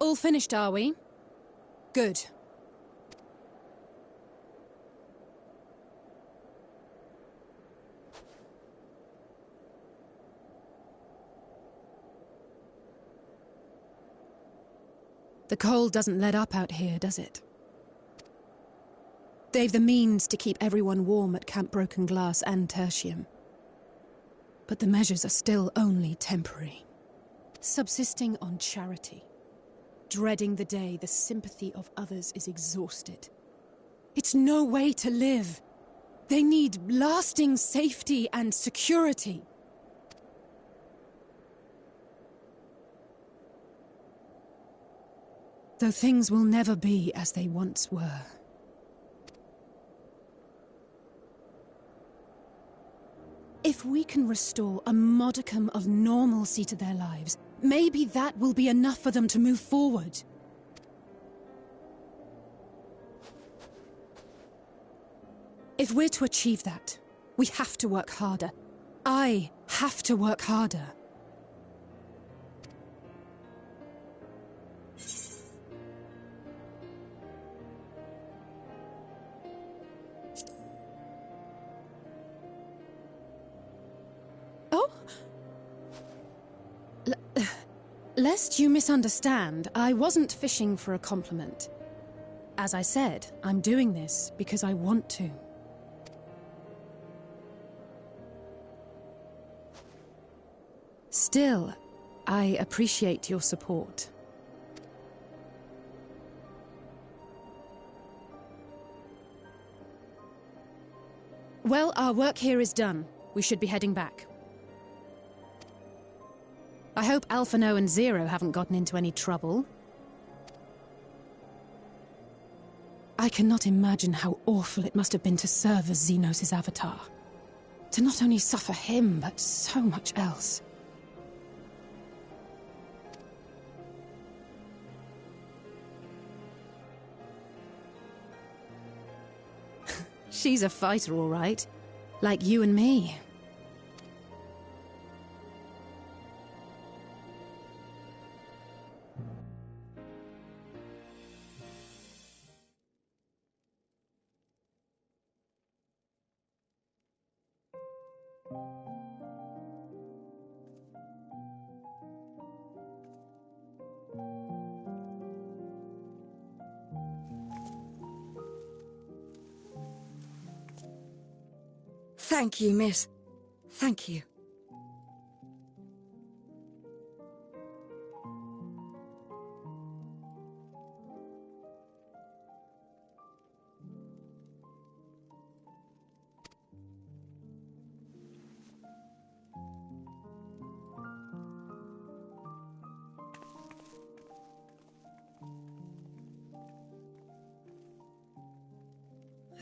All finished, are we? Good. The cold doesn't let up out here, does it? They've the means to keep everyone warm at Camp Broken Glass and Tertium. But the measures are still only temporary. Subsisting on charity. Dreading the day the sympathy of others is exhausted. It's no way to live. They need lasting safety and security. Though things will never be as they once were. If we can restore a modicum of normalcy to their lives, maybe that will be enough for them to move forward. If we're to achieve that, we have to work harder. I have to work harder. Lest you misunderstand, I wasn't fishing for a compliment. As I said, I'm doing this because I want to. Still, I appreciate your support. Well, our work here is done. We should be heading back. I hope Alphino and Zero haven't gotten into any trouble. I cannot imagine how awful it must have been to serve as Xenos' avatar. To not only suffer him, but so much else. She's a fighter, all right. Like you and me. Thank you, miss. Thank you.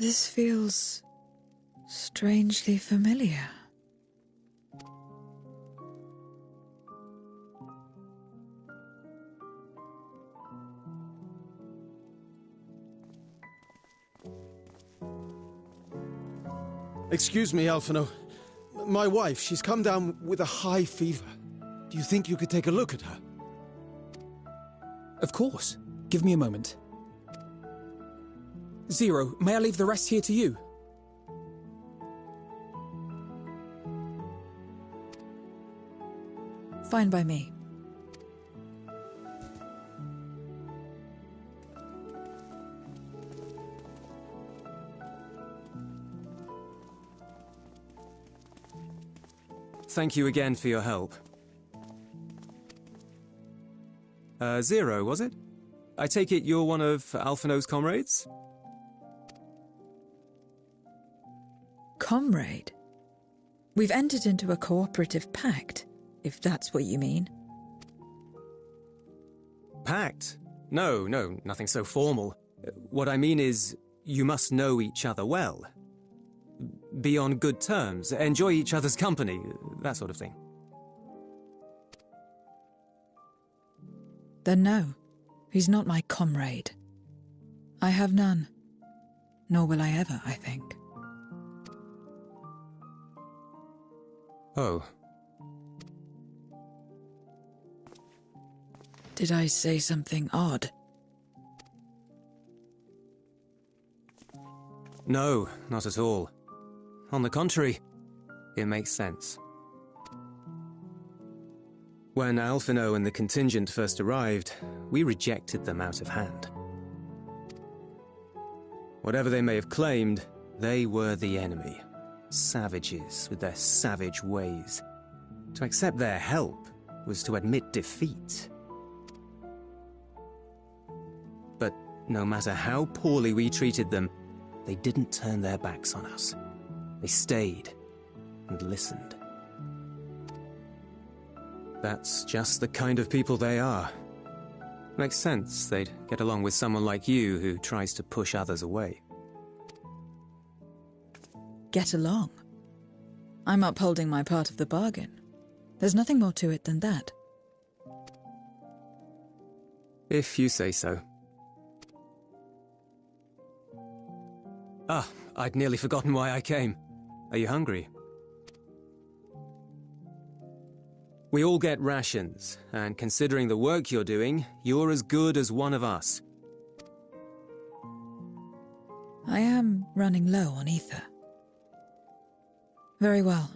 This feels strangely familiar. Excuse me, Alphino. My wife, she's come down with a high fever. Do you think you could take a look at her? Of course. Give me a moment. Zero, may I leave the rest here to you? Fine by me. Thank you again for your help. Zero, was it? I take it you're one of Alphino's comrades? Comrade? We've entered into a cooperative pact, if that's what you mean. Pact? No, nothing so formal. What I mean is, you must know each other well. Be on good terms, enjoy each other's company, that sort of thing. Then no, he's not my comrade. I have none. Nor will I ever, I think. Oh. Did I say something odd? No, not at all. On the contrary, it makes sense. When Alphino and the contingent first arrived, we rejected them out of hand. Whatever they may have claimed, they were the enemy. Savages with their savage ways. To accept their help was to admit defeat. But no matter how poorly we treated them, they didn't turn their backs on us. They stayed and listened. That's just the kind of people they are. Makes sense they'd get along with someone like you who tries to push others away. Get along? I'm upholding my part of the bargain. There's nothing more to it than that. If you say so. Ah, I'd nearly forgotten why I came. Are you hungry? We all get rations, and considering the work you're doing, you're as good as one of us. I am running low on ether. Very well.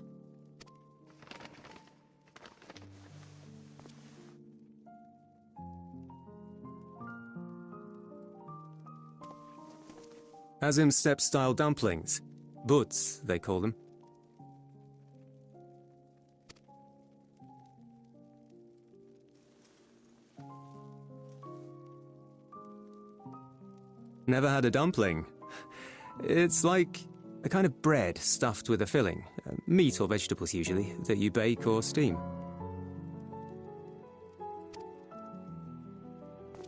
Azim steppe-style dumplings. Butz, they call them. Never had a dumpling. It's like a kind of bread stuffed with a filling, meat or vegetables usually, that you bake or steam.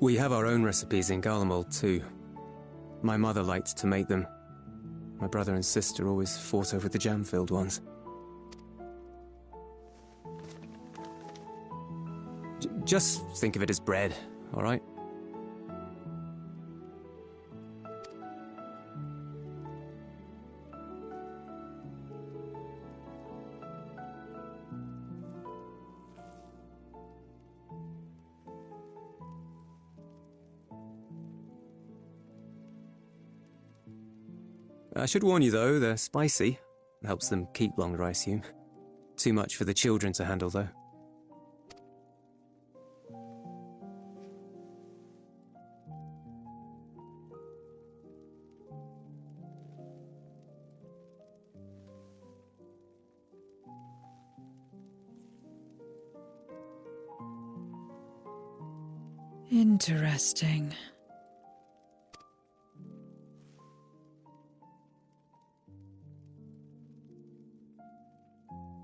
We have our own recipes in Garlemald too. My mother liked to make them. My brother and sister always fought over the jam-filled ones. Just think of it as bread, all right? I should warn you, though, they're spicy. Helps them keep longer, I assume. Too much for the children to handle, though. Interesting.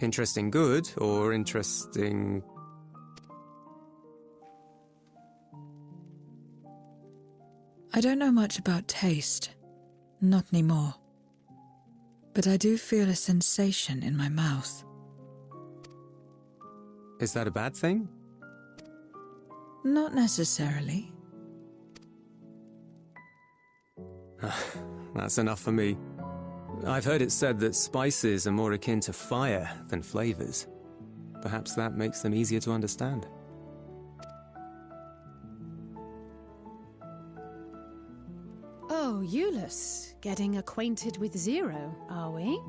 Interesting good, or interesting... I don't know much about taste. Not anymore. But I do feel a sensation in my mouth. Is that a bad thing? Not necessarily. That's enough for me. I've heard it said that spices are more akin to fire than flavors. Perhaps that makes them easier to understand. Oh, Euless, getting acquainted with Zero, are we?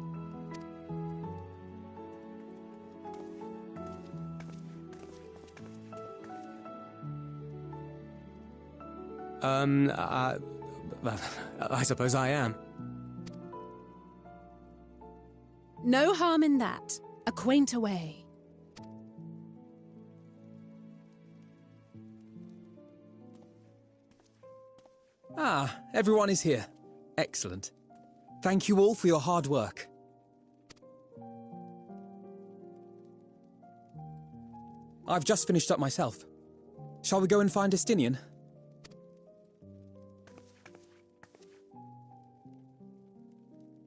I suppose I am. No harm in that. Acquaint away. Ah, everyone is here. Excellent. Thank you all for your hard work. I've just finished up myself. Shall we go and find Estinian?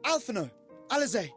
Alphino! Alizé!